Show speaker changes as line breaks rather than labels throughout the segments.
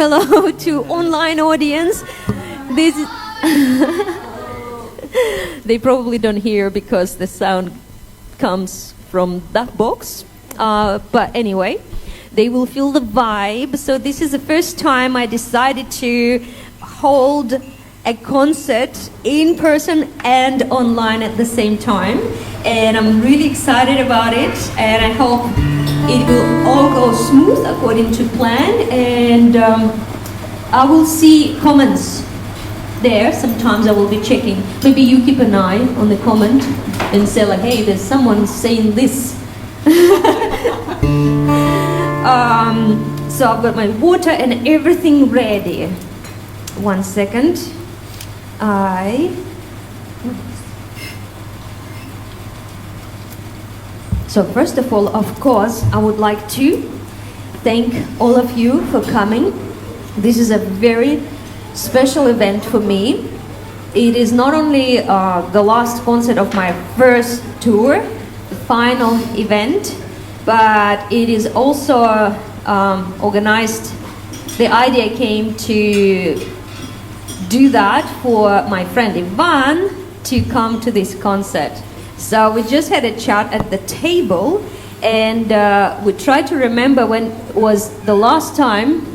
Hello to online audience. This they probably don't hear because the sound comes from that box. But anyway, they will feel the vibe. So this is the first time I decided to hold a concert in person and online at the same time. And I'm really excited about it. And I hope it will all go smooth according to plan. And I will see comments there. Sometimes I will be checking. Maybe you keep an eye on the comment and say like, hey, there's someone saying this. So I've got my water and everything ready. 1 second. So first of all, of course, I would like to thank all of you for coming. This is a very special event for me. It is not only the last concert of my first tour, the final event, but it is also organized. The idea came to do that for my friend Ivan to come to this concert. So we just had a chat at the table, and we tried to remember when was the last time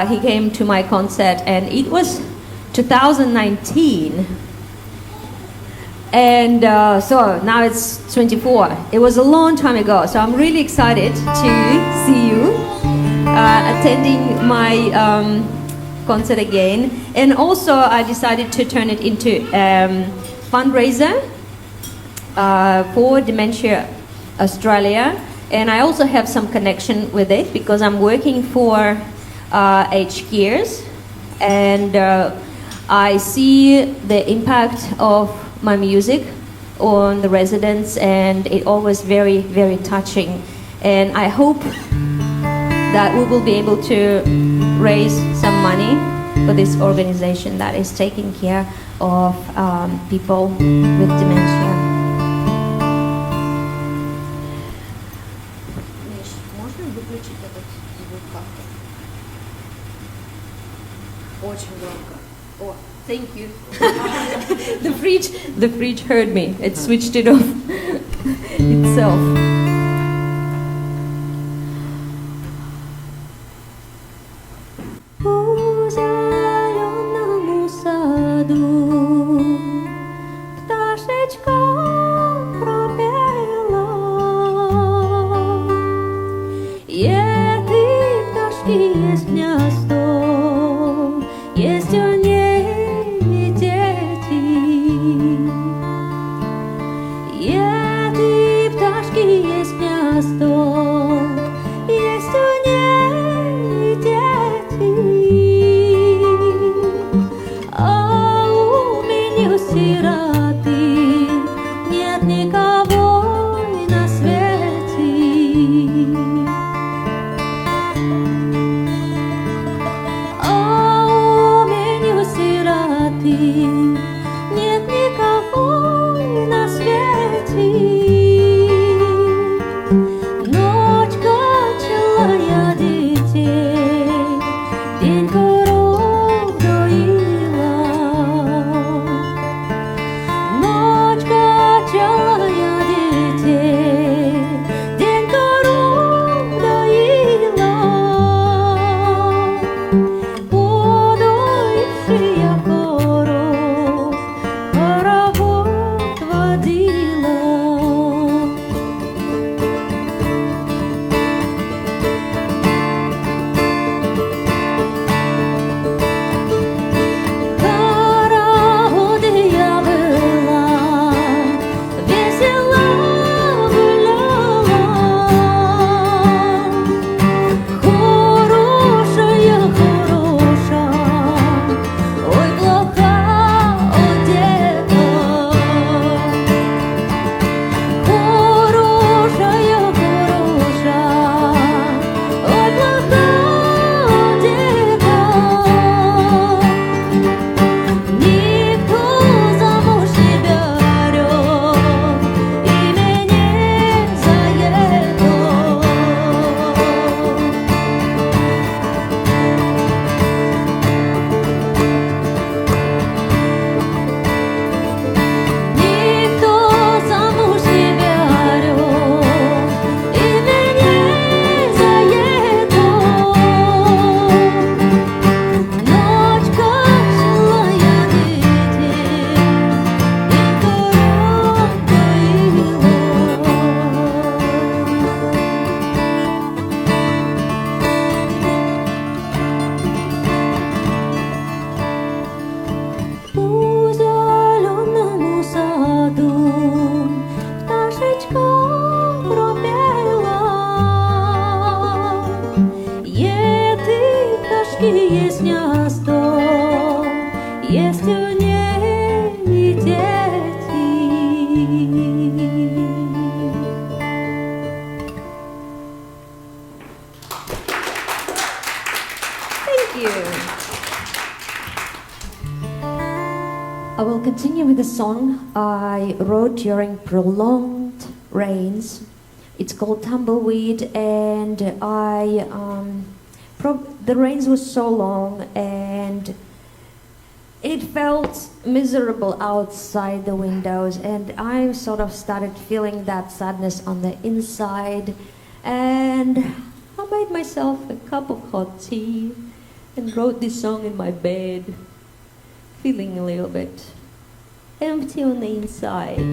he came to my concert, and it was 2019. And so now it's 24. It was a long time ago, so I'm really excited to see you attending my concert again. And also I decided to turn it into fundraiser for Dementia Australia, and I also have some connection with it because I'm working for aged cares, and I see the impact of my music on the residents, and it always very, very touching. And I hope that we will be able to raise some money for this organization that is taking care of people with dementia. Thank you. The fridge heard me. It switched it off itself. У зеленому саду пташечка пропела. Этой пташки есть гнездо, есть у ней дети. Этой пташки Пташечки есть гнездо, есть у ней и дети. Thank you. I will continue with a song I wrote during prolonged rains. It's called Tumbleweed, and the rains were so long and it felt miserable outside the windows, and I sort of started feeling that sadness on the inside, and I made myself a cup of hot tea and wrote this song in my bed, feeling a little bit empty on the inside.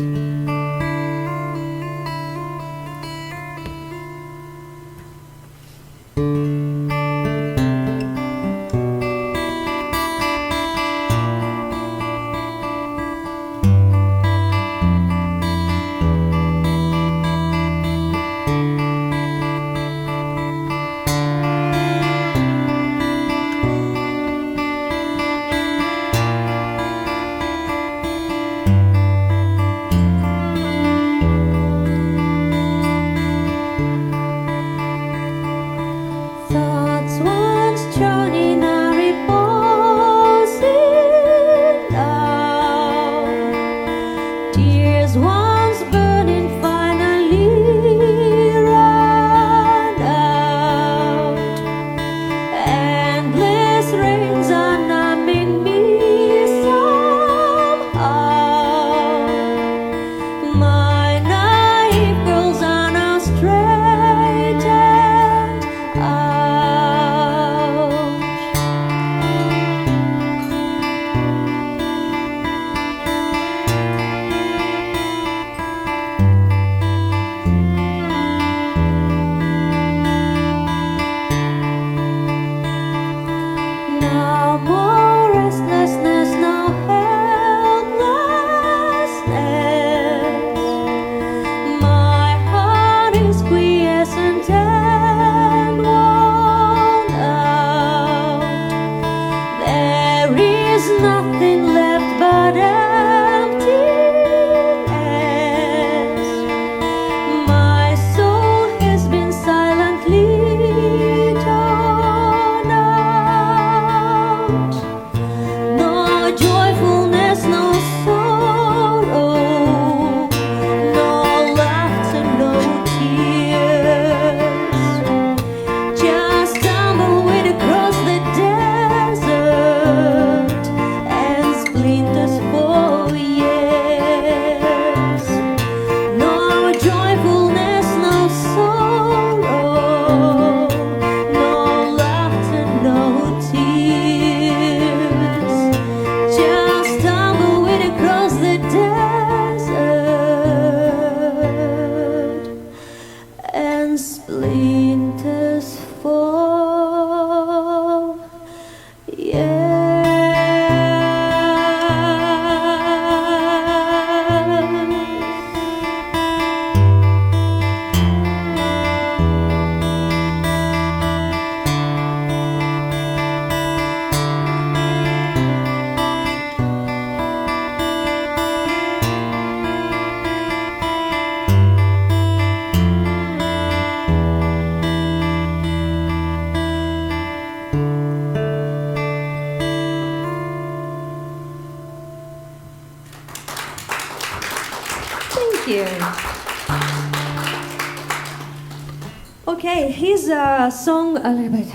Okay, here's a song a little bit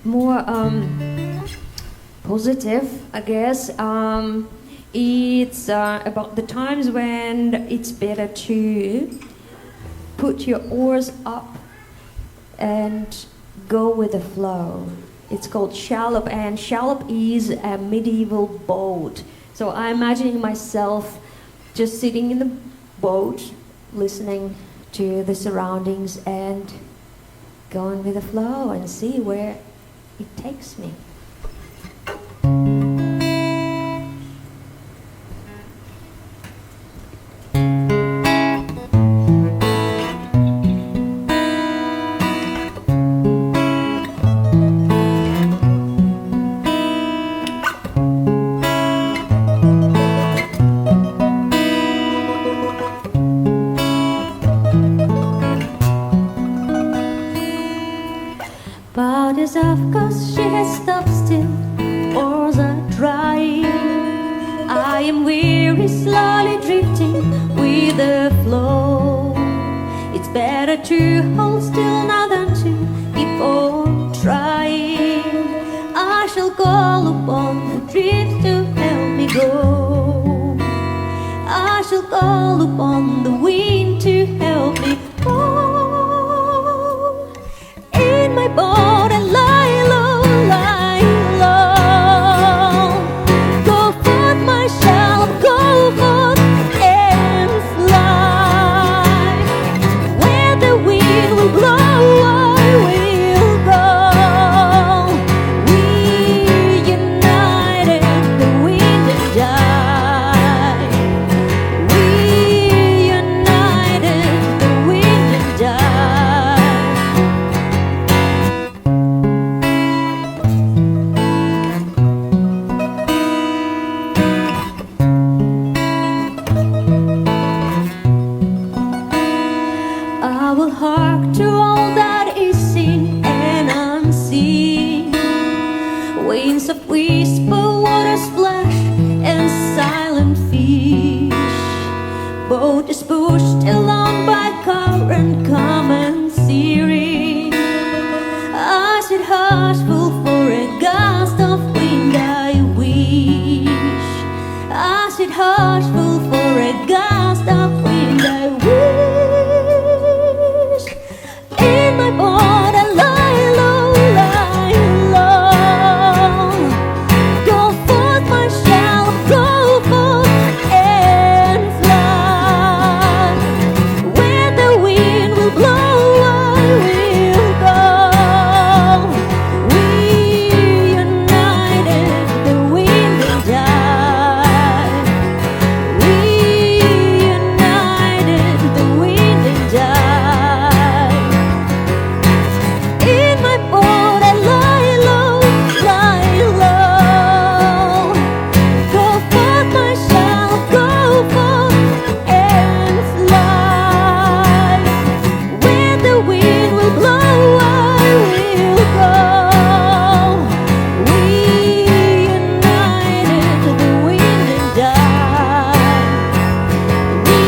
more positive, I guess. It's about the times when it's better to put your oars up and go with the flow. It's called Shallop, and Shallop is a medieval boat. So I'm imagining myself just sitting in the boat, listening to the surroundings and going with the flow and see where it takes me. still, oars are drying. I am weary, slowly drifting with the flow. It's better to hold still now than to keep on trying. I shall call upon the drift to help me go. I shall call upon the wind to help me go. In my boat I lie low, lie low. Go forth my shallop, go forth and fly. Where the wind will blow I will go. We united the wind and die. We united the wind and die. I will hark to all that is seen and unseen. Winds of whisper, water splash, and silent fish. Boat is pushed along by current, calm and serene. As it hush full for a gust of wind I wish. As it hush full for a gust of wind I wish. In my boat I lie low, lie low. Go forth my shallop, go forth and fly. Where the wind will blow I will go. We united the wind and die. We united the wind and die. In my boat I lie low, lie low. Go forth my shallop, go forth and fly. Where the wind will blow I will go. We united the wind and die. We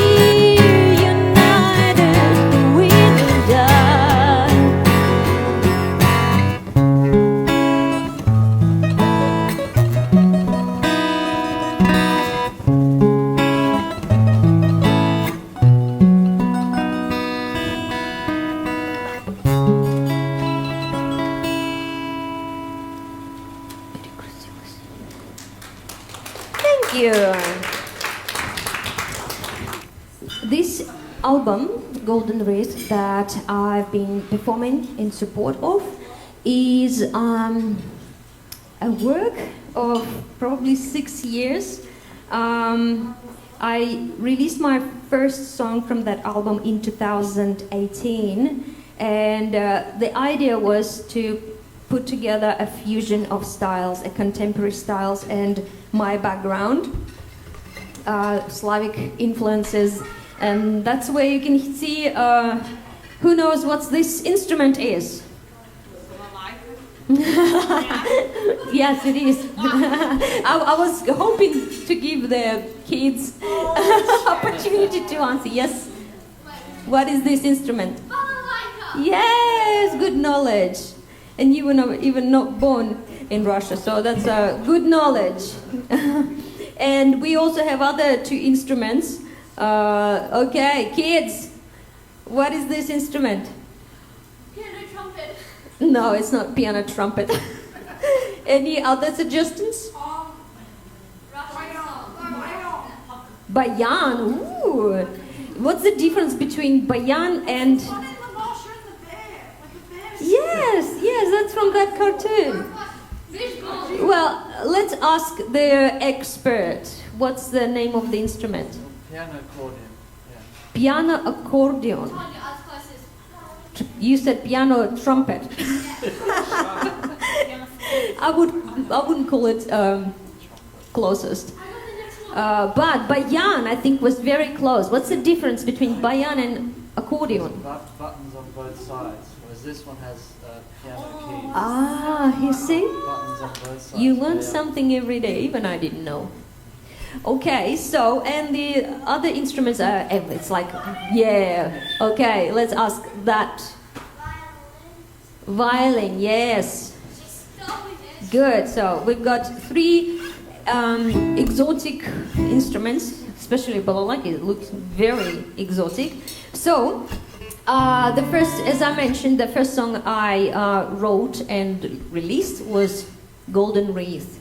united the wind and die. Thank you. This album, Golden Wreath, that I've been performing in support of, is a work of probably 6 years. I released my first song from that album in 2018, and the idea was to put together a fusion of styles, a contemporary styles, and my background, Slavic influences, and that's where you can see who knows what this instrument is. Yes, it is. I was hoping to give the kids opportunity to answer. Yes. What is this instrument? Yes, good knowledge. And you were not even not born in Russia, so that's good knowledge. And we also have other two instruments. Okay, kids, what is this instrument?
Piano trumpet.
No, it's not piano trumpet. Any other suggestions? Bayan. Ooh. What's the difference between bayan and? Yes, that's from that cartoon. Well, let's ask the expert. What's the name of the instrument?
Piano accordion. Yeah.
Piano accordion. You said piano trumpet. I wouldn't call it closest. But bayan, I think, was very close. What's the difference between bayan and accordion?
Buttons on both sides, whereas because this one has piano keys.
Ah, you see?
Buttons on both sides.
You learn
Yeah.
something every day, even I didn't know. Okay, so, and the other instruments are, it's like, yeah, okay, let's ask that. Violin, yes. Good, so we've got 3 exotic instruments, especially balalaika, it looks very exotic. So, the first, as I mentioned, the first song I wrote and released was Golden Wreath.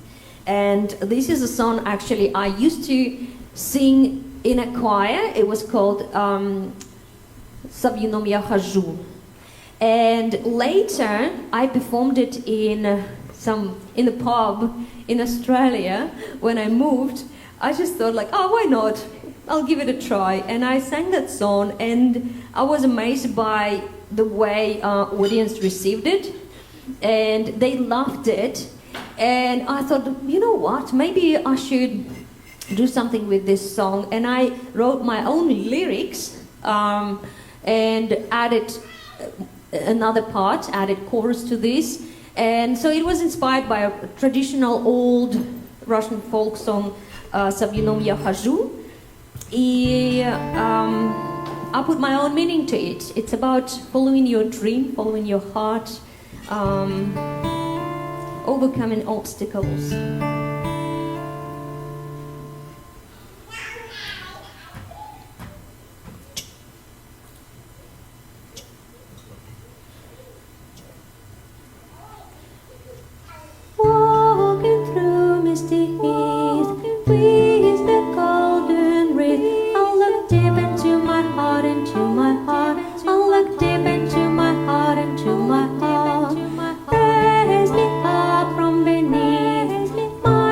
And this is a song actually I used to sing in a choir. It was called Звенит я хожу. And later I performed it in a pub in Australia. When I moved, I just thought like, oh, why not? I'll give it a try. And I sang that song, and I was amazed by the way audience received it, and they loved it. And I thought, you know what, maybe I should do something with this song. And I wrote my own lyrics and added another part, added chorus to this. And so it was inspired by a traditional old Russian folk song, Звенит я хожу. I put my own meaning to it. It's about following your dream, following your heart, overcoming obstacles. Walking through misty heath with the golden wreath, I'll look deep into my heart, into my heart. I'll look deep into my heart, into my heart. Raise me up from beneath. My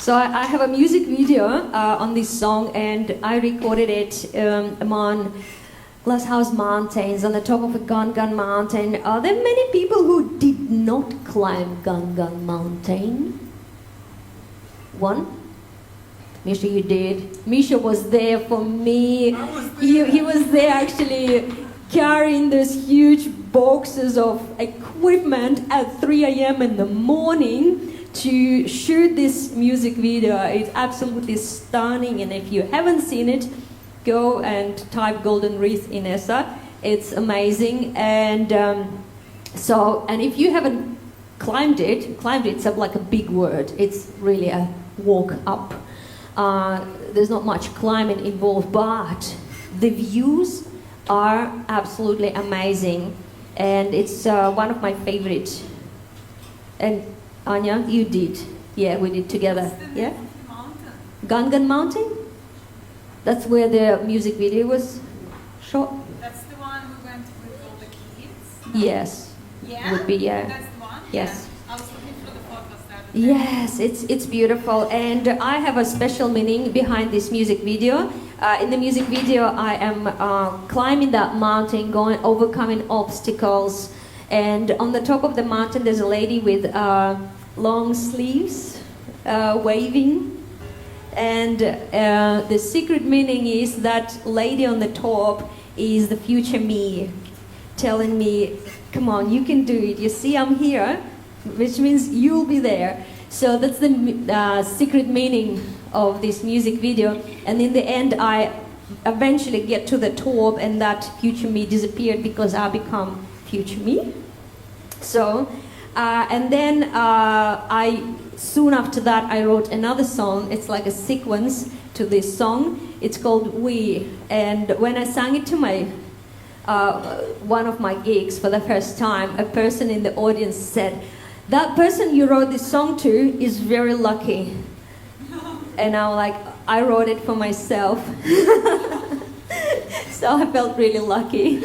So I have a music video on this song, and I recorded it among Glasshouse Mountains, on the top of a Gungan Mountain. Are there many people who did not climb Gungan Mountain? One? Misha, you did. Misha was there for me. He was there actually carrying those huge boxes of equipment at 3 a.m. in the morning to shoot this music video. It's absolutely stunning, and if you haven't seen it, go and type Golden Wreath in ESA. It's amazing. And and if you haven't climbed it's like a big word. It's really a walk up. There's not much climbing involved, but the views are absolutely amazing, and it's one of my favorite. And Anya, you did. Yeah, we did together. Yeah? Gungan Mountain? That's where the music video was shot?
That's the one we went with all the kids?
Yes.
Yeah?
Would be, yeah.
That's the one?
Yes.
Yeah. I was looking for the photos there.
Yes, it's beautiful, and I have a special meaning behind this music video. In the music video, I am climbing that mountain, overcoming obstacles, and on the top of the mountain, there's a lady with long sleeves, waving, and the secret meaning is that lady on the top is the future me, telling me, "Come on, you can do it. You see, I'm here." Which means you'll be there. So that's the secret meaning of this music video. And in the end, I eventually get to the top, and that future me disappeared because I become future me. So, and then soon after that, I wrote another song. It's like a sequence to this song. It's called We. And when I sang it to my one of my gigs for the first time, a person in the audience said, "That person you wrote this song to is very lucky." And I'm like, I wrote it for myself. So I felt really lucky.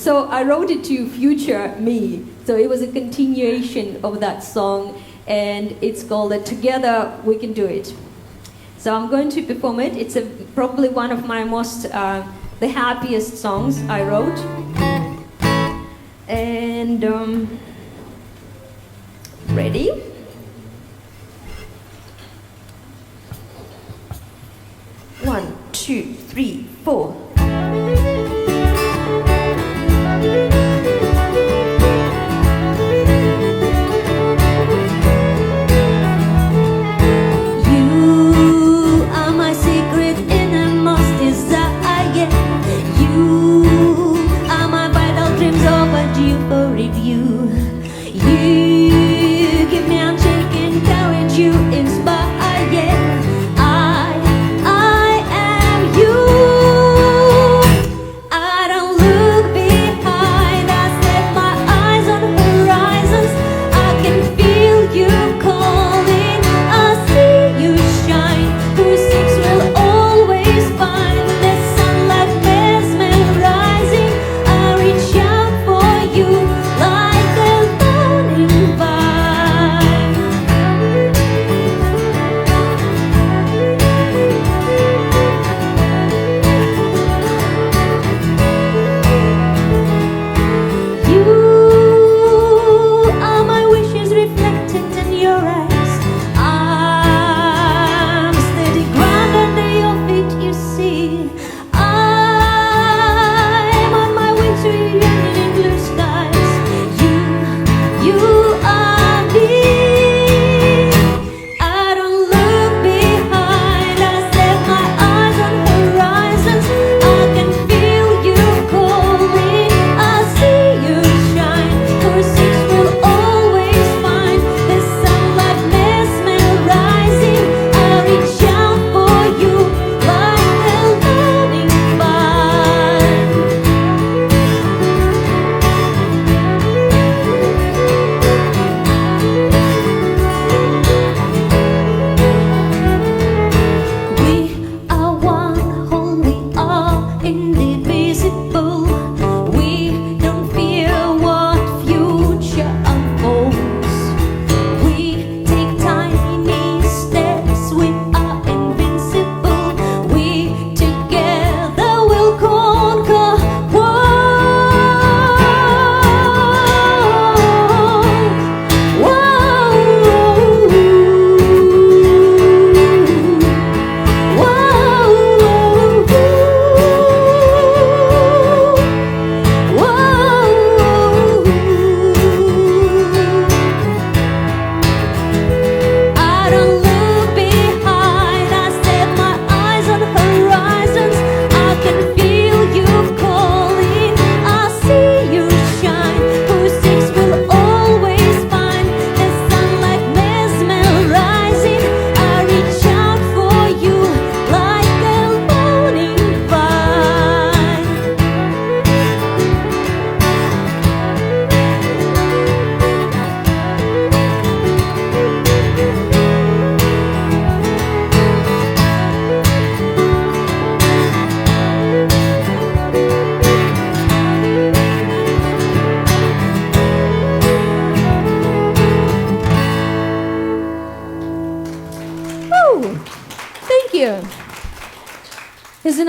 So I wrote it to future me. So it was a continuation of that song, and it's called Together We Can Do It. So I'm going to perform it. It's probably one of my most, the happiest songs I wrote. And ready? One, two, three, four. You are my secret innermost desire. You are my vital dreams overdue for review. You give me unshaken courage, you inspire. I am you.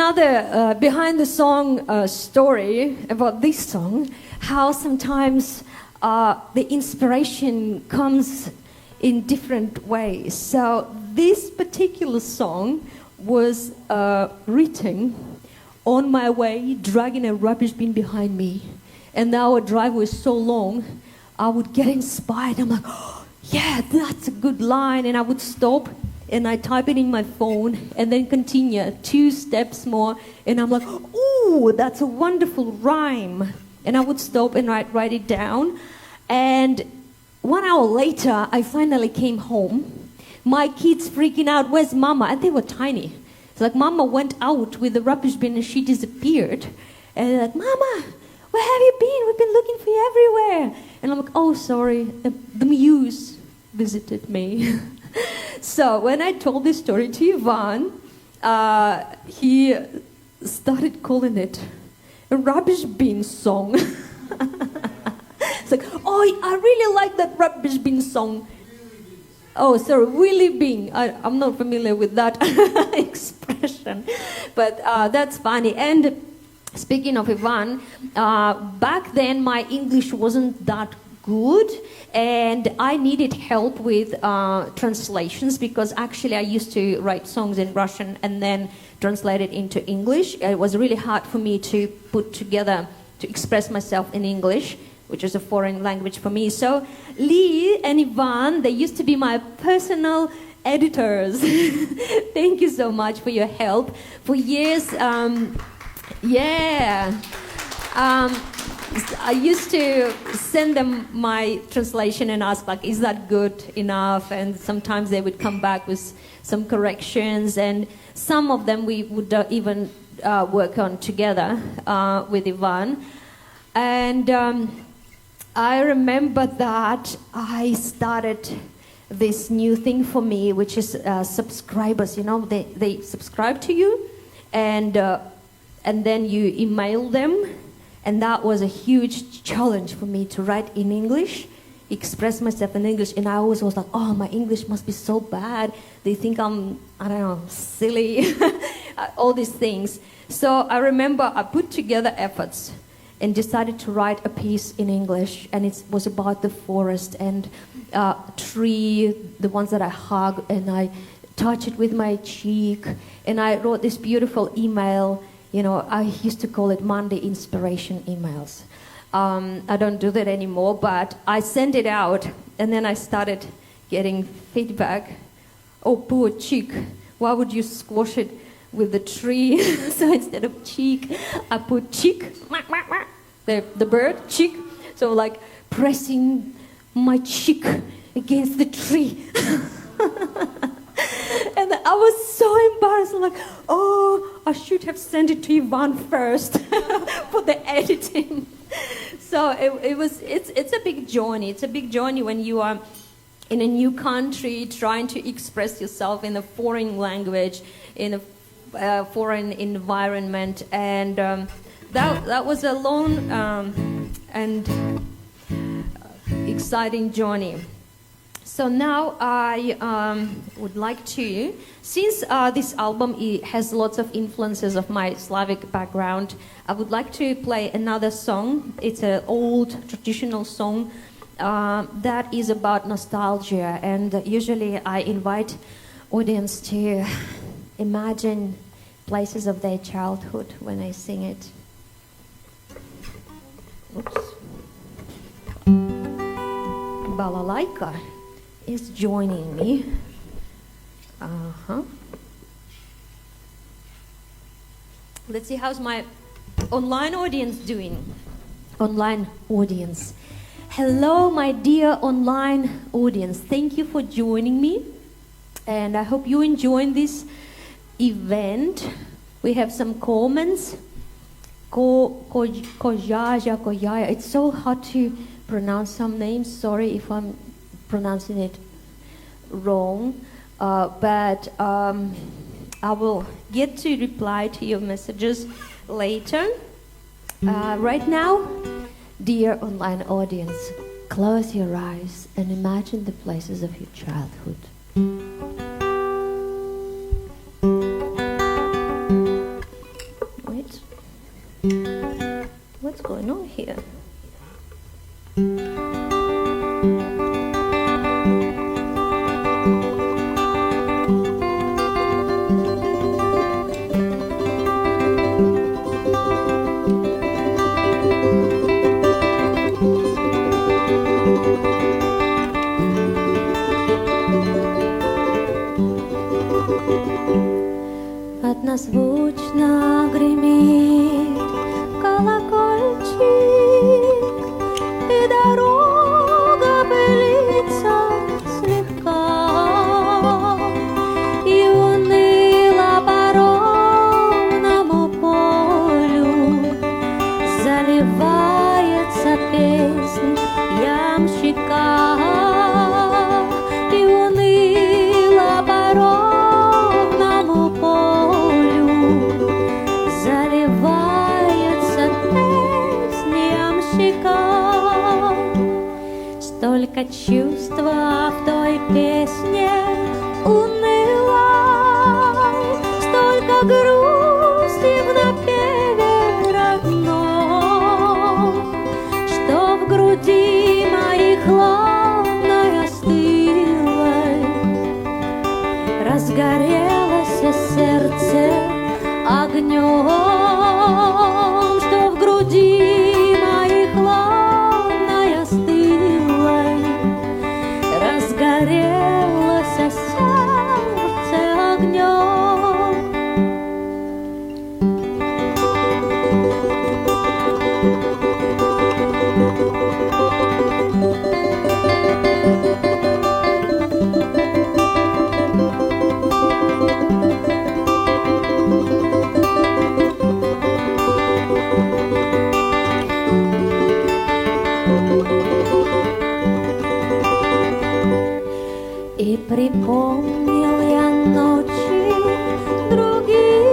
another behind the song story about this song, how sometimes the inspiration comes in different ways. So this particular song was written on my way, dragging a rubbish bin behind me. And our drive was so long, I would get inspired. I'm like, oh, yeah, that's a good line. And I would stop and I type it in my phone and then continue 2 steps more. And I'm like, ooh, that's a wonderful rhyme. And I would stop and write it down. And 1 hour later, I finally came home. My kids freaking out, where's Mama? And they were tiny. It's like Mama went out with the rubbish bin and she disappeared. And they're like, Mama, where have you been? We've been looking for you everywhere. And I'm like, oh, sorry, the muse visited me. So when I told this story to Ivan, he started calling it a rubbish bin song. It's like, oh, I really like that rubbish bin song. Oh, sorry, wheelie bin. I'm not familiar with that expression, but that's funny. And speaking of Ivan, back then my English wasn't that good, and I needed help with translations because actually I used to write songs in Russian and then translate it into English. It was really hard for me to put together, to express myself in English, which is a foreign language for me. So Lee and Ivan, they used to be my personal editors. Thank you so much for your help. For years, I used to send them my translation and ask, like, is that good enough? And sometimes they would come back with some corrections, and some of them we would even work on together with Ivan. And I remember that I started this new thing for me, which is subscribers. You know, they subscribe to you, and then you email them. And that was a huge challenge for me to write in English, express myself in English. And I always was like, oh, my English must be so bad. They think I'm, I don't know, silly, all these things. So I remember I put together efforts and decided to write a piece in English. And it was about the forest and tree, the ones that I hug, and I touch it with my cheek. And I wrote this beautiful email. You know, I used to call it Monday inspiration emails. I don't do that anymore, but I sent it out, and then I started getting feedback. Oh, poor cheek, why would you squash it with the tree? So instead of cheek, I put cheek, the bird, cheek. So like pressing my cheek against the tree. And I was so embarrassed, like, oh, I should have sent it to Ivan first for the editing. So it's a big journey. It's a big journey when you are in a new country trying to express yourself in a foreign language, in a foreign environment. And that was a long and exciting journey. So now I would like to, since this album has lots of influences of my Slavic background, I would like to play another song. It's an old traditional song that is about nostalgia, and usually I invite audience to imagine places of their childhood when I sing it. Oops. Balalaika is joining me. Let's see, how's my online audience doing? Online audience. Hello, my dear online audience. Thank you for joining me. And I hope you enjoyed this event. We have some comments. Koyaya. It's so hard to pronounce some names. Sorry if I'm pronouncing it wrong, but I will get to reply to your messages later. Right now, dear online audience, close your eyes and imagine the places of your childhood. what's going on here.
Однозвучно гремит колокольчик, и дорога пылится слегка, и уныло по ровному полю заливается песнь ямщика, и уныло по ровному полю заливается песнь ямщика. Столько чувства в той песне унылой, столько грусти в напеве родном, что в груди моей хладной остылой разгорелось сердце огнем, что в груди моей хладной остылой разгорелось сердце огнем. И припомнил я ночи другие,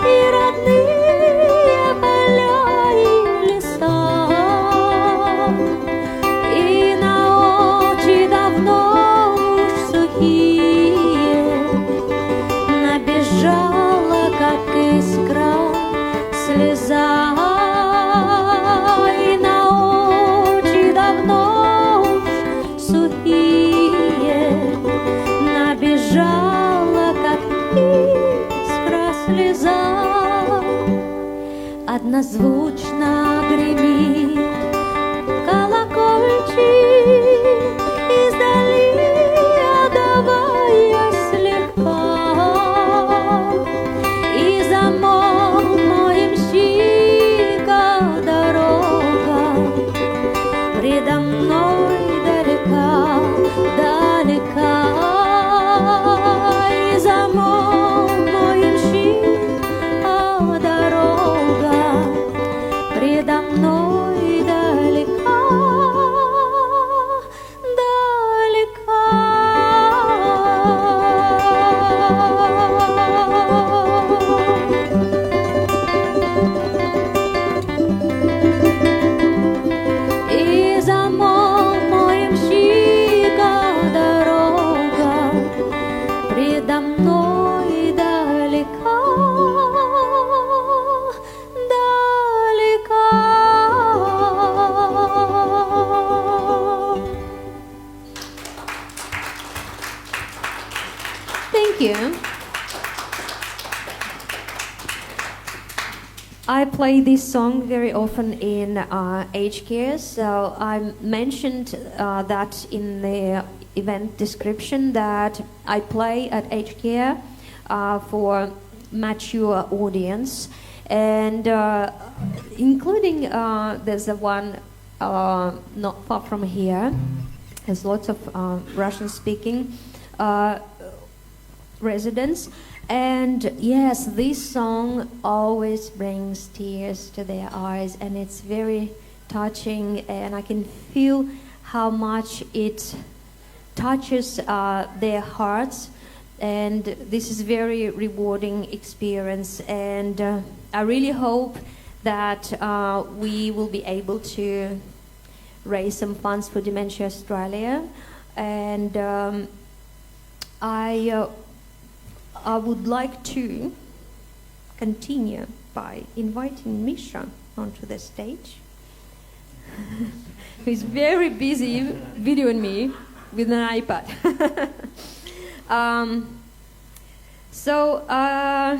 и родные поля и леса, и на очи давно уж сухие набежала, как искра, слеза, и на очи давно уж сухие набежала, как искра, слеза. Однозвучно гремит колокольчик, издали отдавая слегка, и замолк мой ямщика дорога, предо мной далека, далека, и замолк мой ямщика дорога, предо мной далека, далека. И замолк мой ямщика дорога, предо мной далека, далека.
Thank you. I play this song very often in aged care, so I mentioned that in the event description that I play at aged care for mature audience, and including there's a one not far from here. There's lots of Russian-speaking residents. And yes, this song always brings tears to their eyes, and it's very touching, and I can feel how much it touches their hearts, and this is very rewarding experience, and I really hope that we will be able to raise some funds for Dementia Australia, and I would like to continue by inviting Misha onto the stage. He's very busy videoing me with an iPad. So how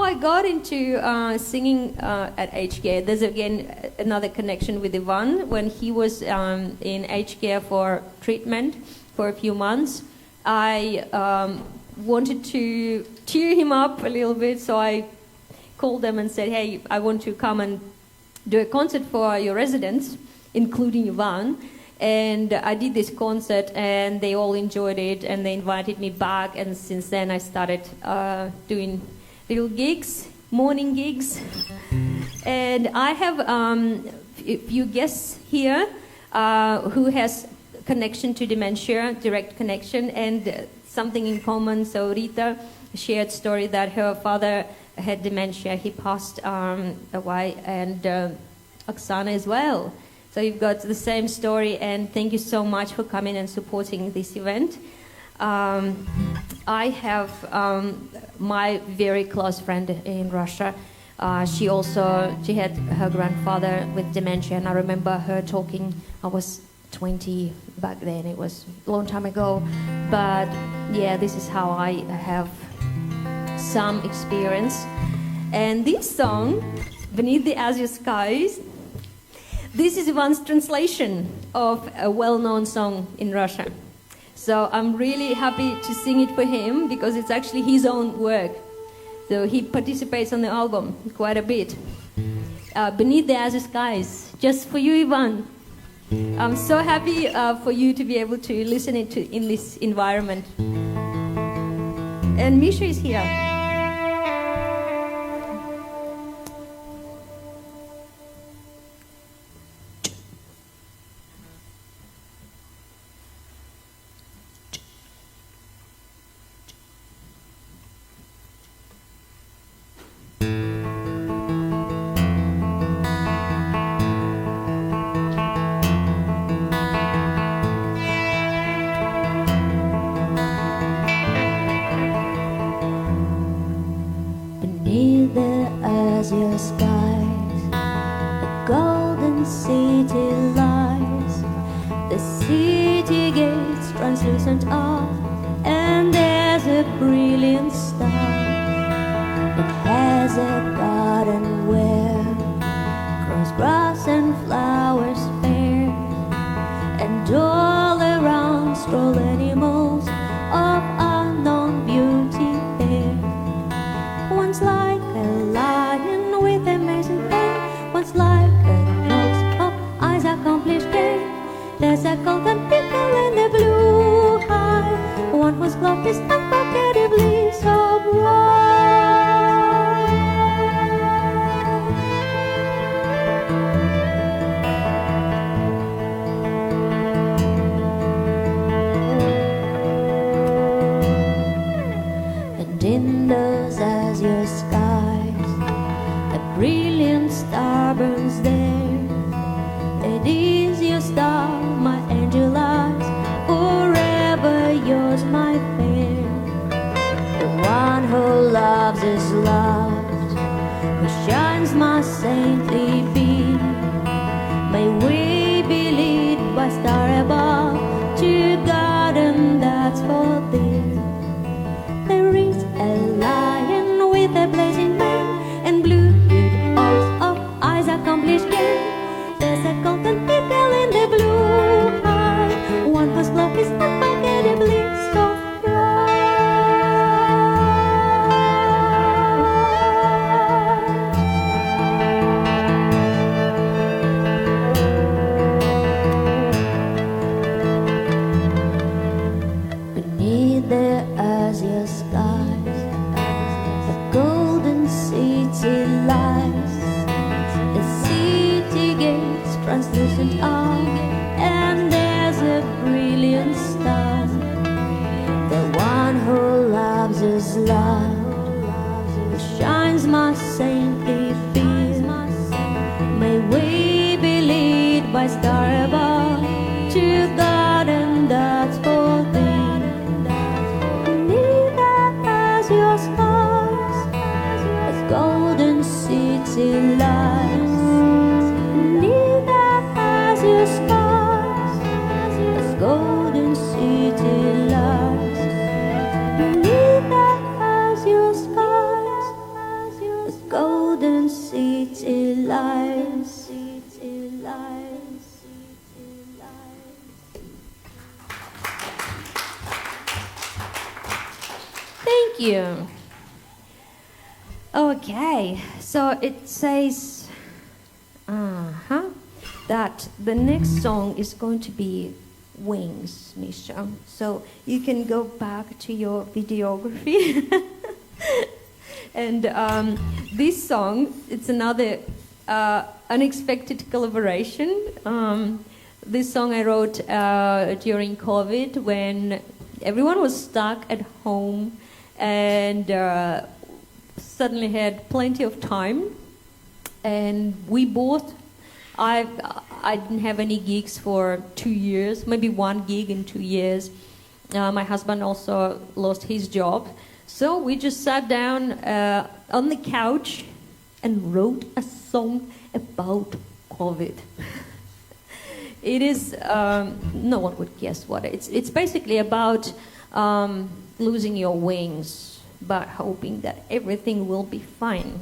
I got into singing at aged care, there's again another connection with Ivan. When he was in aged care for treatment for a few months, I wanted to cheer him up a little bit, so I called them and said, hey, I want to come and do a concert for your residents, including Ivan. And I did this concert and they all enjoyed it and they invited me back, and since then I started doing little gigs, morning gigs. And I have a few guests here who has connection to dementia, direct connection, and something in common. So Rita shared story that her father had dementia, he passed away, and Oksana as well. So you've got the same story, and thank you so much for coming and supporting this event. I have my very close friend in Russia. She had her grandfather with dementia, and I remember her talking. I was 20 back then, it was a long time ago. But yeah, this is how I have some experience. And this song, Beneath the Azure Skies, this is Ivan's translation of a well-known song in Russia. So I'm really happy to sing it for him because it's actually his own work. So he participates on the album quite a bit. Beneath the Azure Skies, just for you, Ivan. I'm so happy for you to be able to listen it in this environment. And Misha is here.
Azure skies, a golden city lies. The city gates translucent are, and there's a brilliant star. It has a garden where grows grass and flowers fair, and all around stroll animals of unknown beauty fair. One's like a lion with amazing pain, one's like a nose of eyes accomplished gain. There's a golden pickle in the blue eye, one whose glove is unforgettably so bright. And in those azure skies, a brilliant star burns there. It is your star, my angel eyes, forever yours, my fair. The one who loves is loved, who shines my saintly beam. May we be led by star above to a garden that's for thee. There is a lion with a blazing mane, and blue-hued oaks of eyes accomplished gain. There's a golden pickle in the blue eye, one whose love is unforgettably so bright. Beneath the azure skies, a golden city lies. The city gates translucent are, and there's a brilliant star. The one who loves is loved, who shines my saintly beam. May we be led by star above to a garden that's for thee. Beneath the azure skies, a golden city city lies. Neither has your skies as golden city lies. Neither has your skies as golden city lies. City lies. City lies.
Thank you. Okay, so it says that the next song is going to be Wings, Misha. So you can go back to your videography. And this song, it's another unexpected collaboration. This song I wrote during COVID when everyone was stuck at home and suddenly had plenty of time, and we both, I didn't have any gigs for 2 years, maybe one gig in 2 years. My husband also lost his job, so we just sat down on the couch and wrote a song about COVID. It is, no one would guess what it's basically about losing your wings, but hoping that everything will be fine.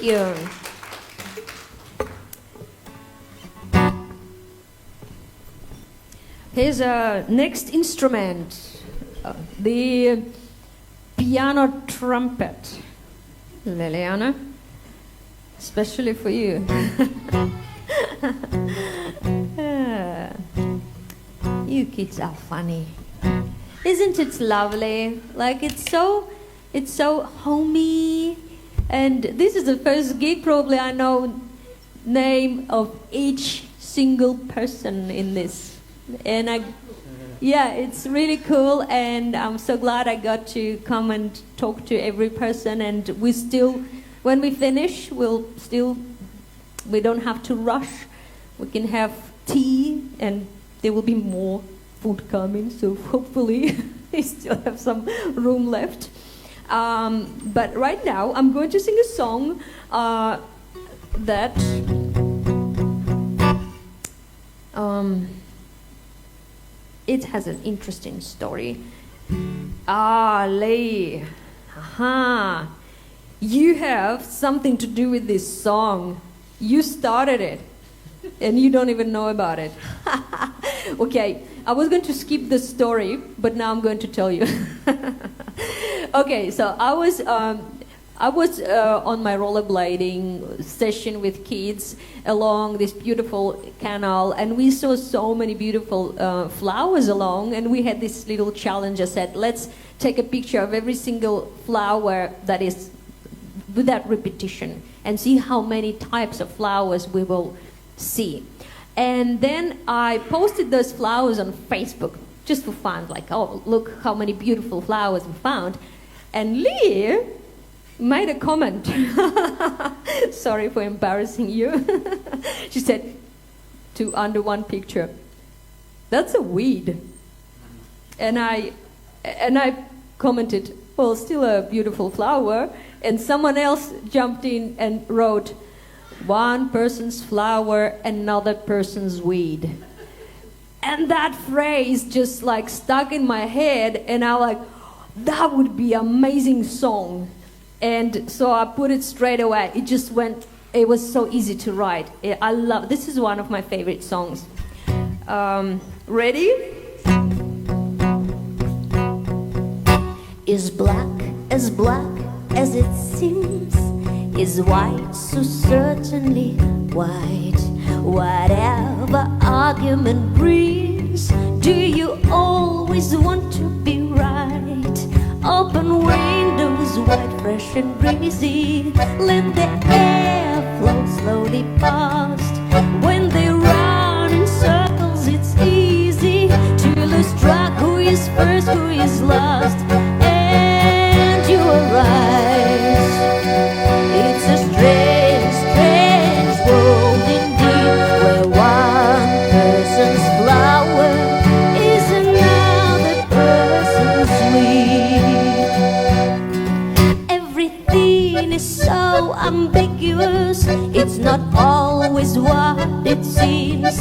you. Here's a next instrument, the piano trumpet. Liliana, especially for you. You kids are funny. Isn't it lovely? Like it's so homey. And this is the first gig probably I know name of each single person in this. And yeah, it's really cool, and I'm so glad I got to come and talk to every person. And we still, when we finish, we don't have to rush. We can have tea, and there will be more food coming, so hopefully we still have some room left. But right now, I'm going to sing a song that it has an interesting story. Lee, you have something to do with this song. You started it, and you don't even know about it. Okay, I was going to skip the story, but now I'm going to tell you. Okay, so I was on my rollerblading session with kids along this beautiful canal, and we saw so many beautiful flowers along, and we had this little challenge. I said, let's take a picture of every single flower that is without repetition and see how many types of flowers we will see. And then I posted those flowers on Facebook just for fun, like, oh, look how many beautiful flowers we found. And Lee made a comment. Sorry for embarrassing you. She said, under one picture, that's a weed. And I commented, well, still a beautiful flower. And someone else jumped in and wrote, one person's flower, another person's weed. And that phrase just like stuck in my head, and I like, that would be an amazing song. And so I put it straight away. It was so easy to write. This is one of my favorite songs. Ready?
Is black as it seems, is white so certainly white. Whatever argument brings, do you always want to be right? Open windows wide, fresh and breezy, let the air flow slowly past. When they run in circles, it's easy to lose track who is first, who is last. And you are right, it's a strange, strange world indeed, where one person's flower is another person's weed. Everything is so ambiguous, it's not always what it seems.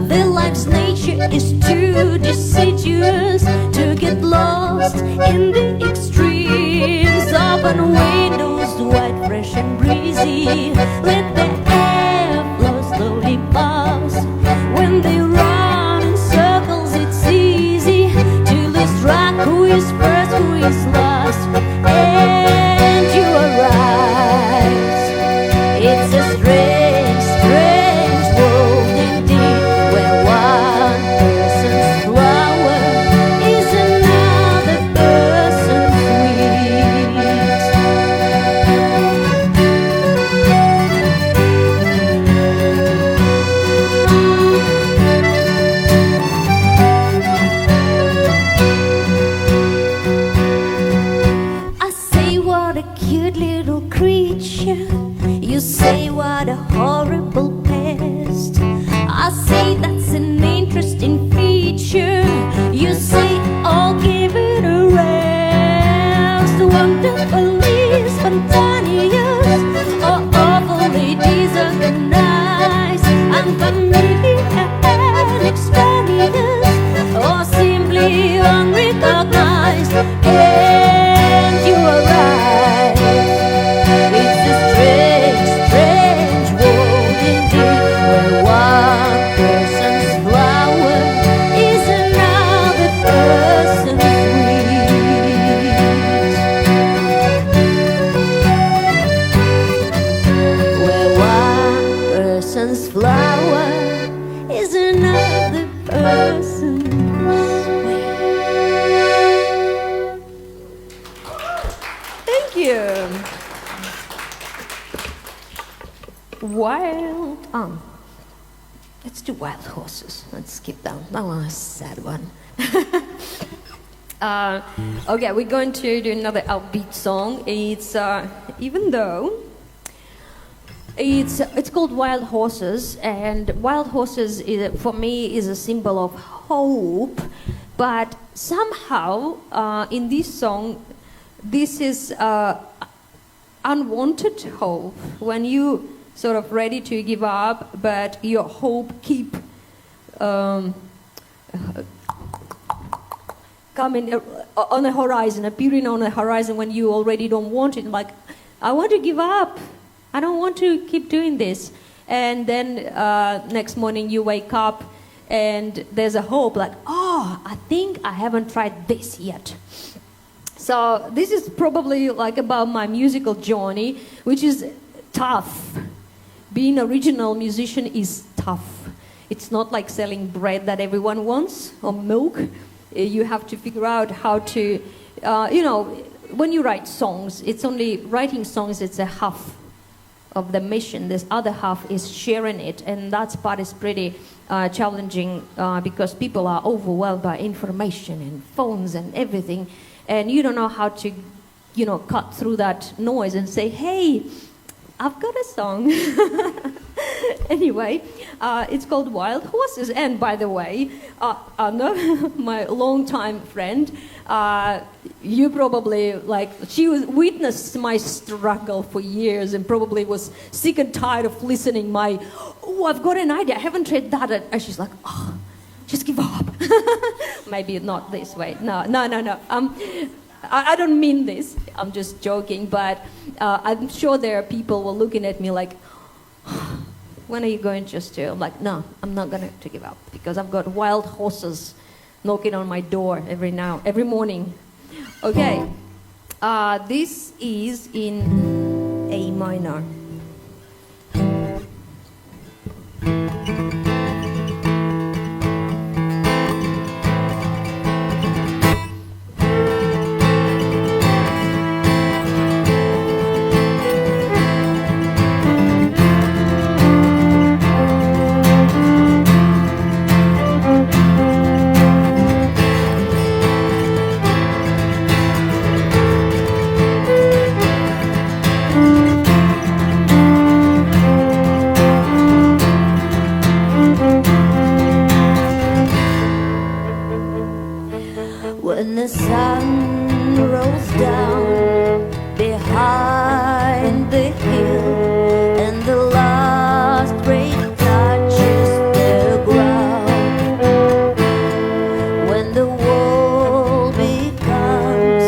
The life's nature is too deciduous to get lost in the extremes. Open windows wide, fresh and breezy, let the air flow slowly past. When they run in circles, it's easy to lose track who is first, who is last. And you are right, it's a strange, strange world indeed, where one person's flower is another person's weed. I say what a cute little creature, you say what a horrible pest. I say that's an interesting feature, you say I'll give it a rest. Wonderfully spontaneous, or awfully disorganized, unfamiliar and extraneous, or simply unrecognized. And you are right, it's a strange, strange world indeed, where one person's flower is another person's weed. Where one person's flower is another person's weed.
Thank you. Wild. let's do wild horses. Let's skip down. That one is a sad one. Okay, we're going to do another upbeat song. It's even though it's called Wild Horses, and wild horses for me is a symbol of hope. But somehow in this song, this is unwanted hope. When you sort of ready to give up, but your hope keep coming on the horizon, appearing on the horizon when you already don't want it. Like, I want to give up. I don't want to keep doing this. And then next morning you wake up and there's a hope like, oh, I think I haven't tried this yet. So this is probably like about my musical journey, which is tough. Being an original musician is tough. It's not like selling bread that everyone wants or milk. You have to figure out how to, when you write songs, it's only writing songs, it's a half of the mission. This other half is sharing it, and that part is pretty challenging because people are overwhelmed by information and phones and everything, and you don't know how to, cut through that noise and say, hey, I've got a song. Anyway, it's called Wild Horses. And by the way, Anna, my longtime friend, you probably, she witnessed my struggle for years and probably was sick and tired of listening I've got an idea, I haven't tried that. And she's like, oh, just give up. Maybe not this way. No. I don't mean this. I'm just joking, but I'm sure there are people who are looking at me like, when are you going just to? I'm like, no, I'm not going to give up because I've got wild horses knocking on my door every morning. Okay, this is in A minor.
When the sun rolls down behind the hill and the last rain touches the ground, when the world becomes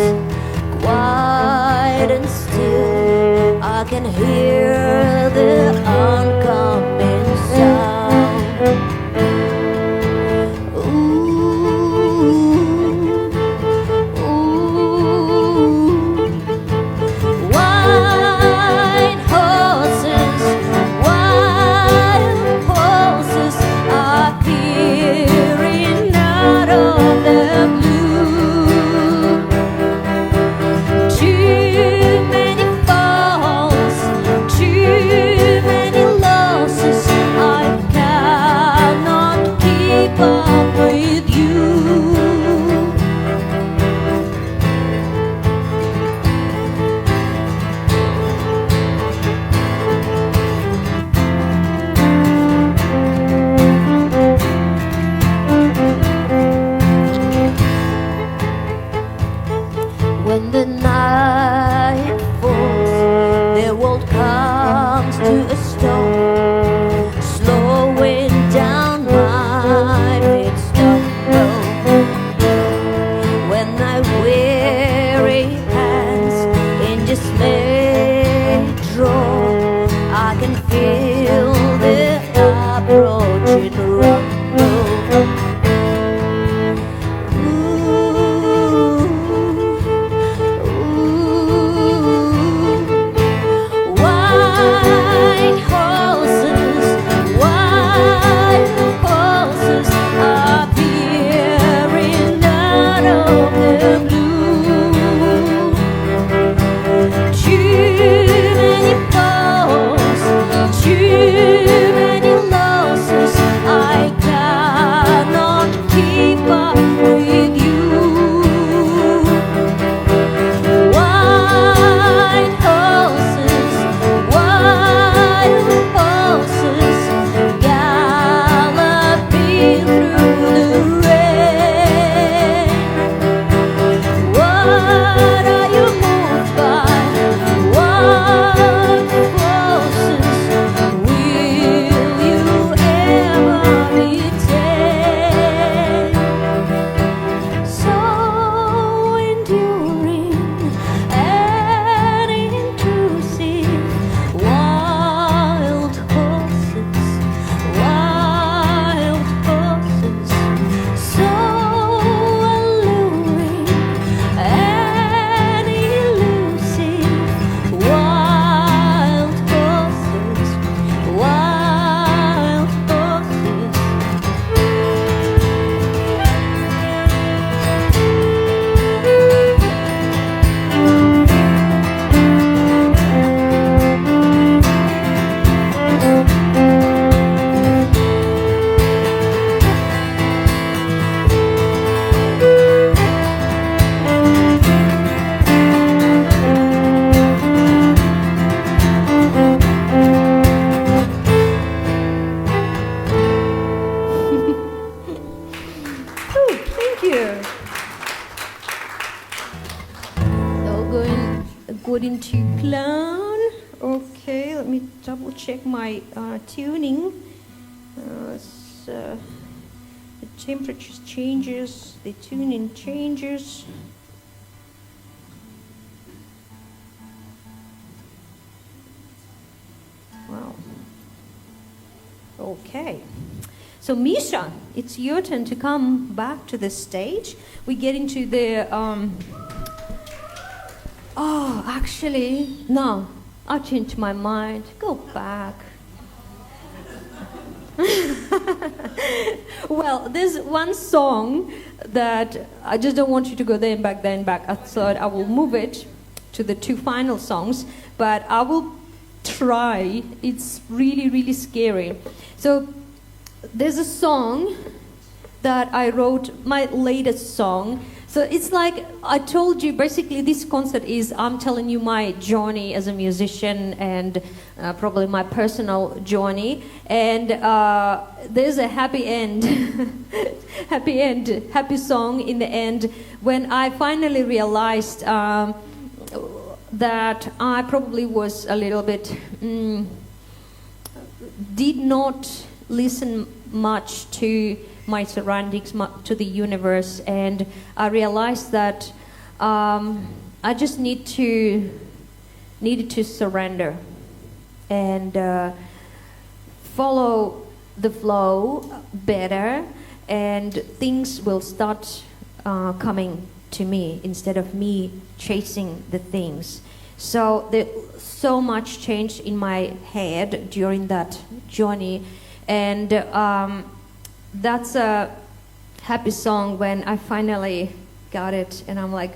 quiet and still, I can hear the oncoming sound. Too many falls, too
Thank you. So going according to plan. Okay, let me double check my tuning. So the temperature changes, the tuning changes. Wow. Okay. So Misha, it's your turn to come back to the stage. We get into the oh, actually, no. I changed my mind. Go back. Well, there's one song that I just don't want you to go there and back. I thought I will move it to the two final songs, but I will try. It's really, really scary. So there's a song that I wrote, my latest song. So it's like I told you, basically this concert is I'm telling you my journey as a musician and probably my personal journey. And there's a happy end, happy song in the end when I finally realized that I probably was a little bit, did not listen much to my surroundings, to the universe, and I realized that I just needed to surrender and follow the flow better, and things will start coming to me instead of me chasing the things. So there's so much changed in my head during that journey, and that's a happy song when I finally got it and I'm like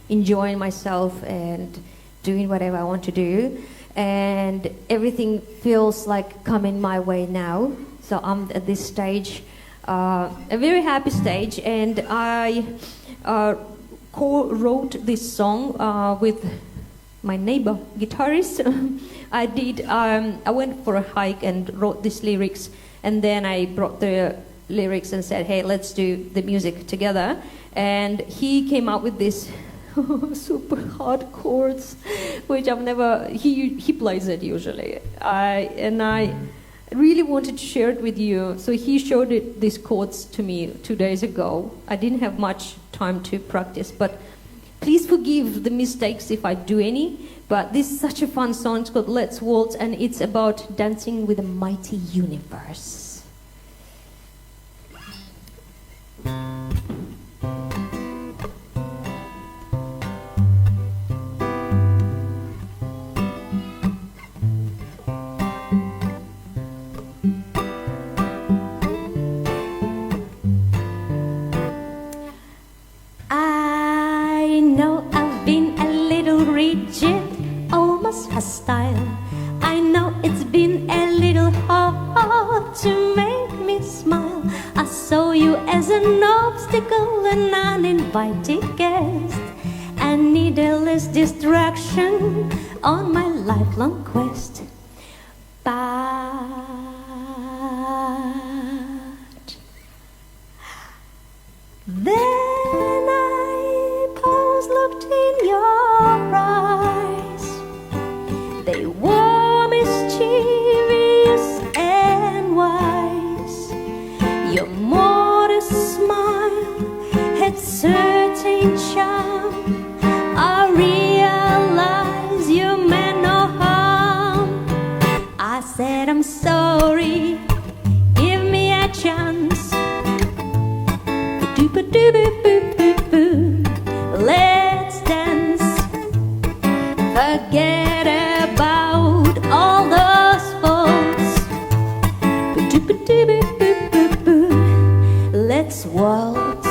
enjoying myself and doing whatever I want to do, and everything feels like coming my way now. So I'm at this stage, a very happy stage, and I co-wrote this song with my neighbor guitarist. I went for a hike and wrote these lyrics, and then I brought the lyrics and said, hey, let's do the music together. And he came up with this super hard chords, which I've never, he plays it usually. I really wanted to share it with you. So he showed these chords to me 2 days ago. I didn't have much time to practice, but please forgive the mistakes if I do any. But this is such a fun song. It's called Let's Waltz, and it's about dancing with a mighty universe.
I know I've been a little rigid, almost hostile. I know it's been a little hard to make me smile. I saw you as an obstacle, an uninvited guest, a needless distraction on my lifelong quest. But then I paused, looked in your eyes. They were mischievous and wise. Your modest smile had certain charm. I realized you meant no harm. I said, I'm sorry, give me a chance. Let's dance. Forget about all those faults. Let's waltz.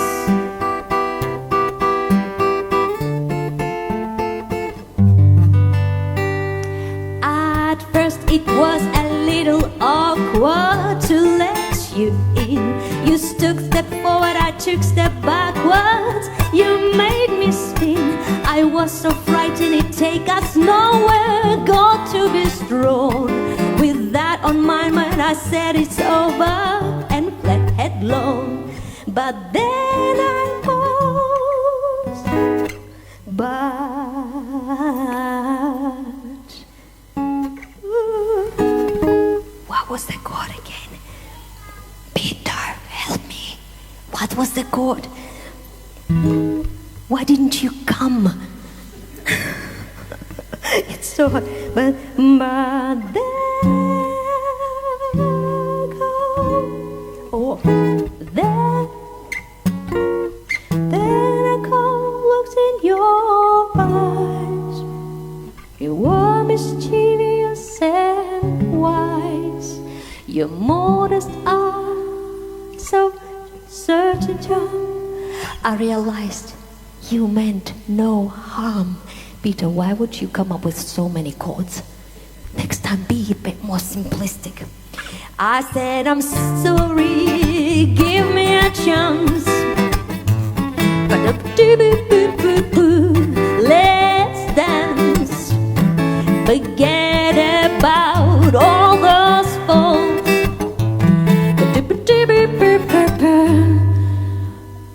At first it was a little awkward to let you in. You took step forward, I took step backwards. You made me spin. I was so frightened it'd take us nowhere. Got to be strong. With that on my mind, I said it's over and fled headlong. But then I
What was the chord again? Peter, help me. What was the chord? Why didn't you come? It's so hard. But there go. Oh, there I come, looks in your eyes. You were mischievous and wise. Your modest eyes of certain charm. I realized you meant no harm. Peter, why would you come up with so many chords? Next time, be a bit more simplistic. I said, I'm sorry, give me a chance. Let's dance. Forget about all those faults.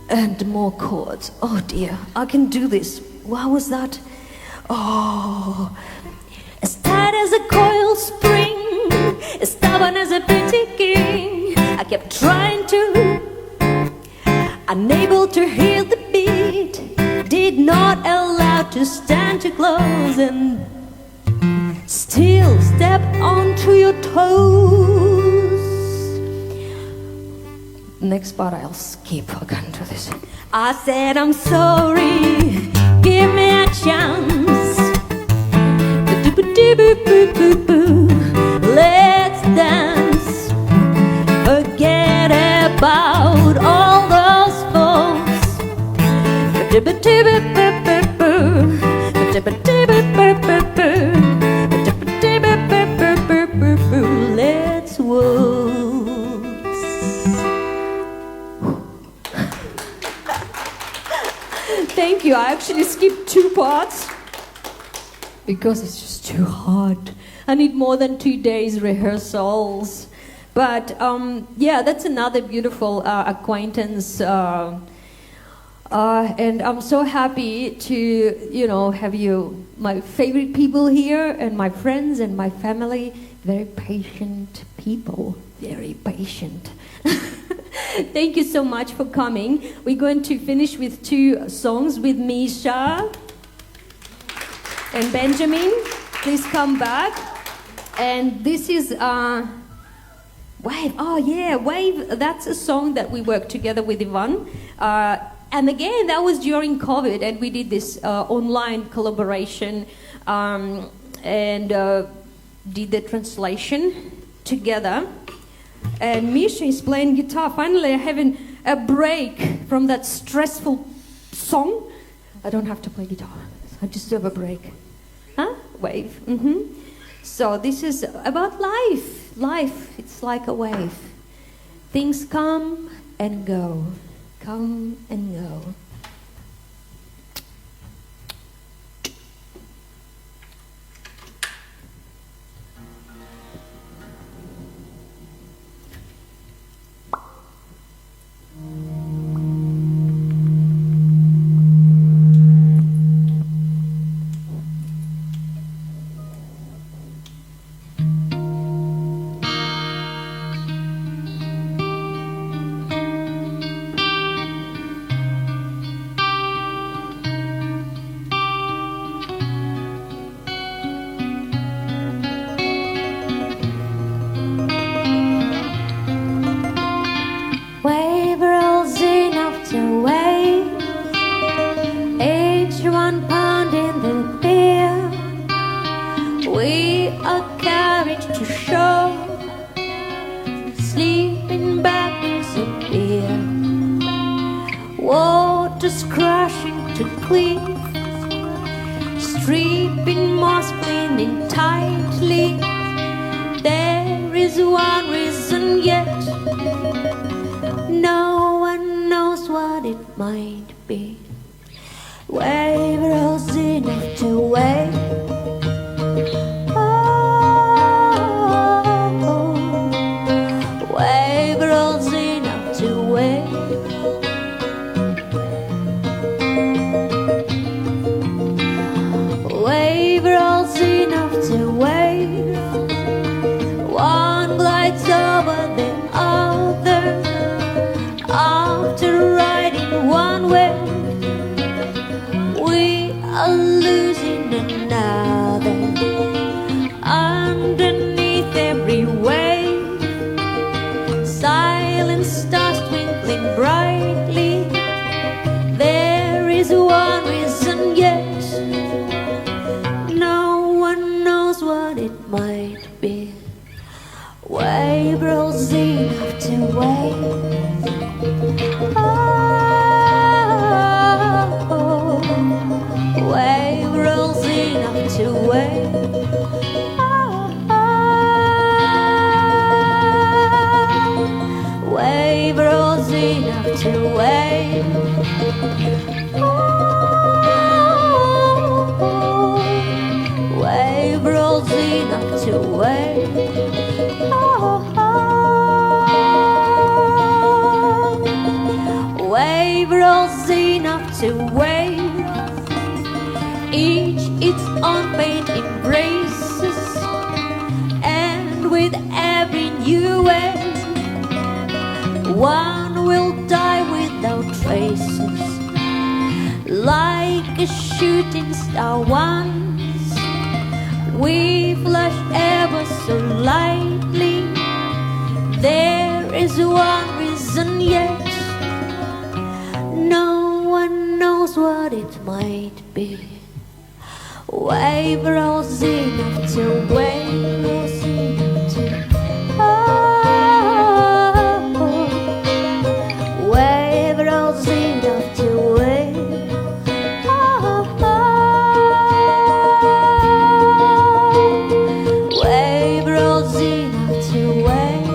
And more chords. Oh dear, I can do this. What was that? Oh, as tight as a coiled spring, as stubborn as a pretty king. I kept trying to, unable to hear the beat. Did not allow to stand too close and still step onto your toes. Next part I'll skip. I can't do this. I said, I'm sorry, give me a chance. Let's dance. Forget about all those folks. Let's waltz. Thank you. I actually skipped 2 parts because it's just too hard. I need more than 2 days rehearsals. But yeah, that's another beautiful acquaintance. And I'm so happy to, have you, my favorite people here, and my friends and my family. Very patient people, very patient. Thank you so much for coming. We're going to finish with 2 songs with Misha and Benjamin. Please come back. And this is Wave. Oh yeah, Wave. That's a song that we worked together with Ivan. And again, that was during COVID, and we did this online collaboration and did the translation together. And Misha is playing guitar. Finally, I'm having a break from that stressful song. I don't have to play guitar. I just have a break. Huh? Wave. Mm-hmm. So this is about life. Life, it's like a wave. Things come and go. Come and go.
away. Wave rolls enough to wave. Wave rolls enough to wave. Each its own pain embraces, and with every new wave, one will die without traces. Like a shooting star once, we flash ever so lightly. There is one reason yet, no one knows what it might be. Wave rolls enough to wave rolls enough to wave rolls enough to wave. Wave rolls enough to wave.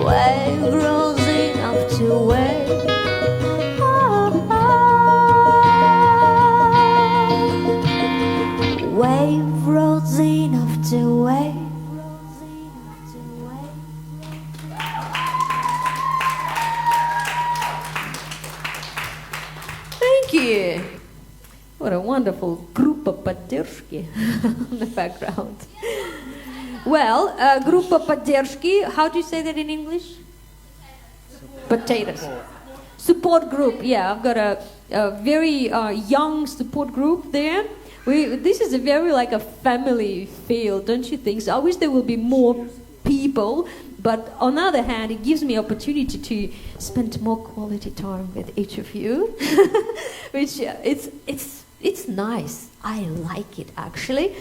Wave rolls enough to wave. Wave rolls enough to wave.
Thank you. What a wonderful группа поддержки in the background. Well, группа поддержки, how do you say that in English? Potatoes. Support group, yeah, I've got a very young support group there. This is a very like a family feel, don't you think? So I wish there will be more people, but on the other hand, it gives me opportunity to spend more quality time with each of you, which it's nice. I like it actually.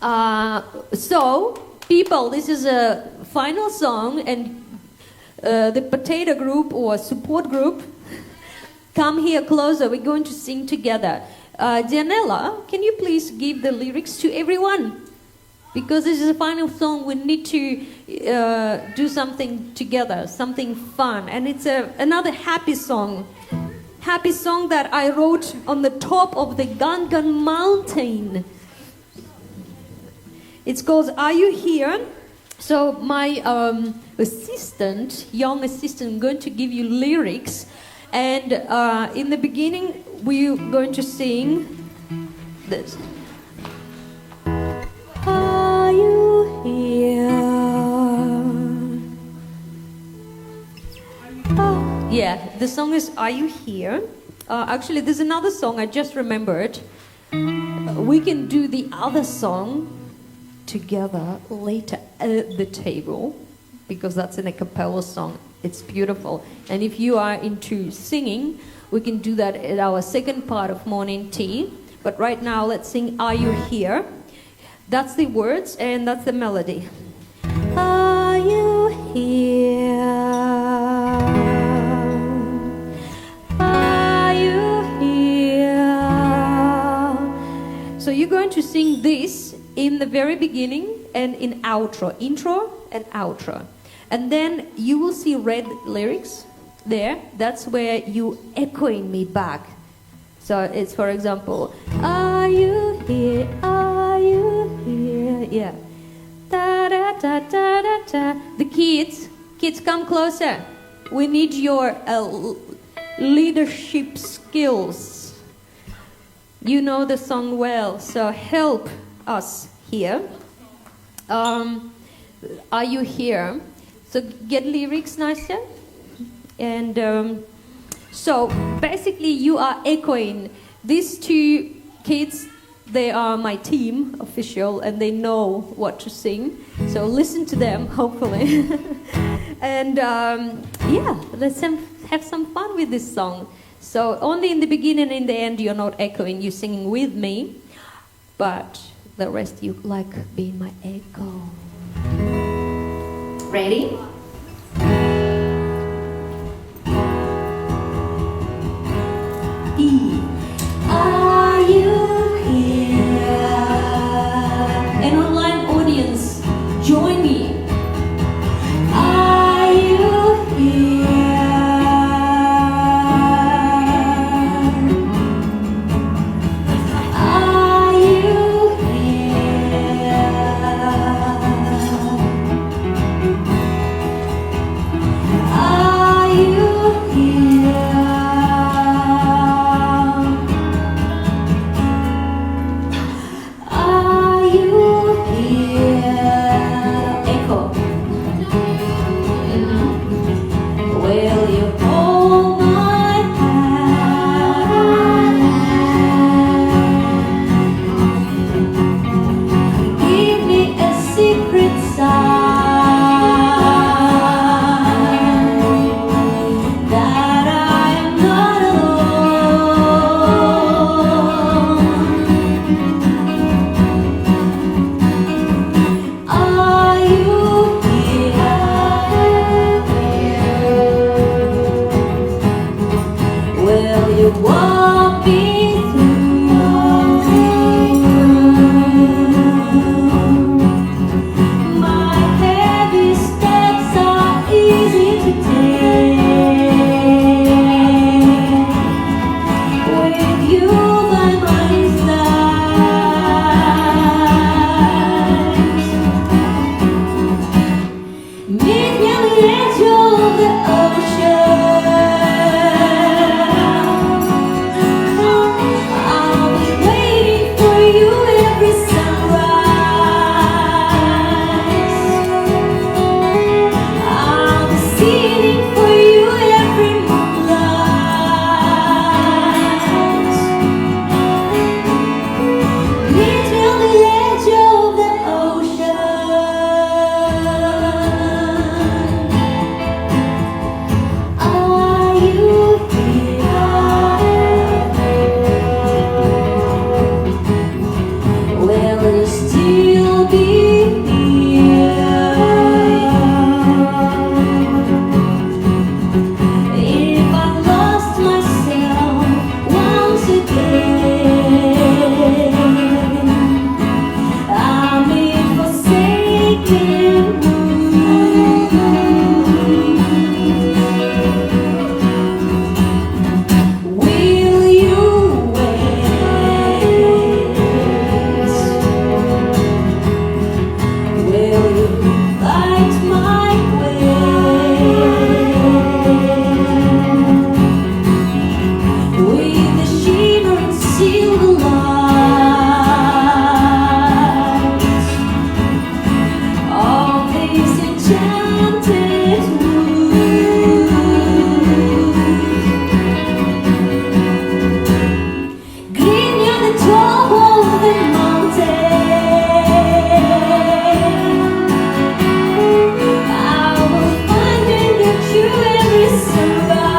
So, people, this is a final song, and the potato group or support group, come here closer. We're going to sing together. Dianella, can you please give the lyrics to everyone? Because this is the final song, we need to do something together, something fun. And it's another happy song. Happy song that I wrote on the top of the Gangan mountain. It's called Are You Here? So my young assistant, going to give you lyrics. And in the beginning, we're going to sing this. Are you here? Oh, yeah, the song is Are You Here? Actually, there's another song I just remembered. We can do the other song together later at the table, because that's an a cappella song. It's beautiful. And if you are into singing, we can do that at our second part of morning tea. But right now, let's sing Are You Here? That's the words and that's the melody. Are you here? Are you here? So you're going to sing this in the very beginning and in outro. Intro and outro. And then you will see red lyrics there. That's where you echoing me back. So it's, for example, are you here? Are you here? Yeah. Da da da da da da. The kids, come closer. We need your leadership skills. You know the song well, so help us here. Are you here? So get lyrics, Nastya. And so basically you are echoing. These two kids, they are my team official and they know what to sing. So listen to them, hopefully. And yeah, let's have some fun with this song. So only in the beginning and in the end you're not echoing, you're singing with me. But the rest you like being my echo. Ready? E. Are you here? An online audience, join me.
Meet me on the edge of the ocean. I'll be waiting for you every sunrise. I'll be singing for you every moonlight. Meet me on the edge of the ocean. Are you here? Will you still be here? If I lost myself once again, I'm in forsaken mood. Will you wait? Will you light my way? With the shimmering silver light of this enchanted wood. Greet me on the top of the mountain. I will find and get you every sunrise.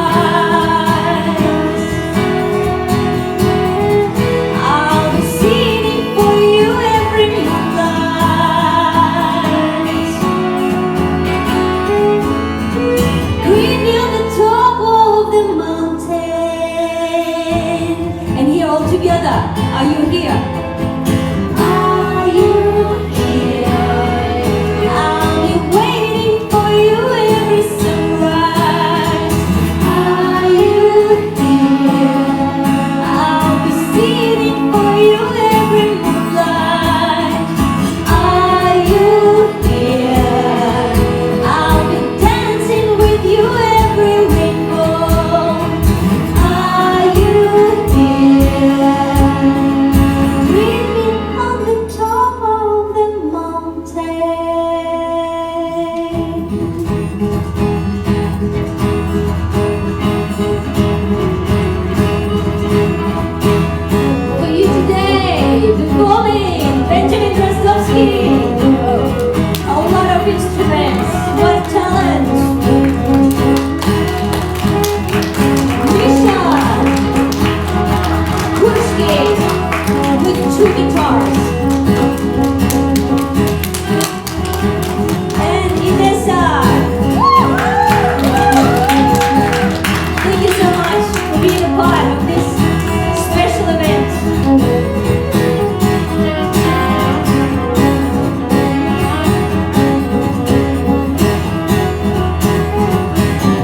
I'll be singing for you every moonlight. Greet me on the top of the mountain. And here all together, are you here? Are you here? I'll be waiting for you every sunrise. Are you here? I'll be singing for you every moonlight. Are you here? I'll be dancing with you every rainbow. Are you here? Meet me on the top of the mountain. For you today, performing Benjamin Drastovsky. A lot of instruments, what a talent. Misha Kushki with 2 guitars. And Inessa. Thank you so much for being a part of this special event.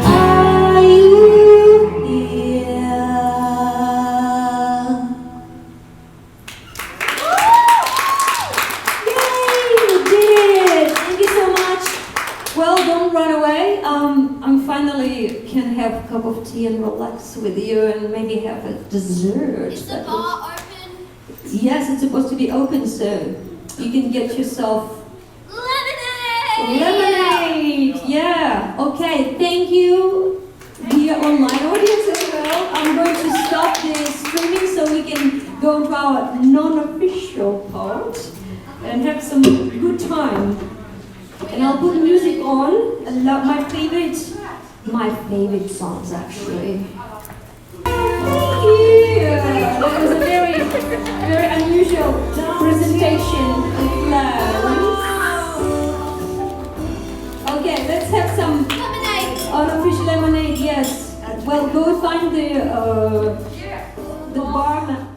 Are you here? Yay, you did! Thank you so much. Well, don't run away. I'm finally can have a cup of tea and relax with you and maybe have a dessert.
Is the bar open?
Yes, it's supposed to be open, so you can get yourself
Lemonade!
lemonade. Yeah. Okay. Thank you, dear online audience as well. I'm going to stop the streaming so we can go into our non-official part and have some good time. And I'll put music on. I love my favorite songs actually. Thank you. That was a very, very unusual presentation of flowers. Okay, let's have some
Lemonade!
unofficial lemonade. Yes. Well, go find the barman.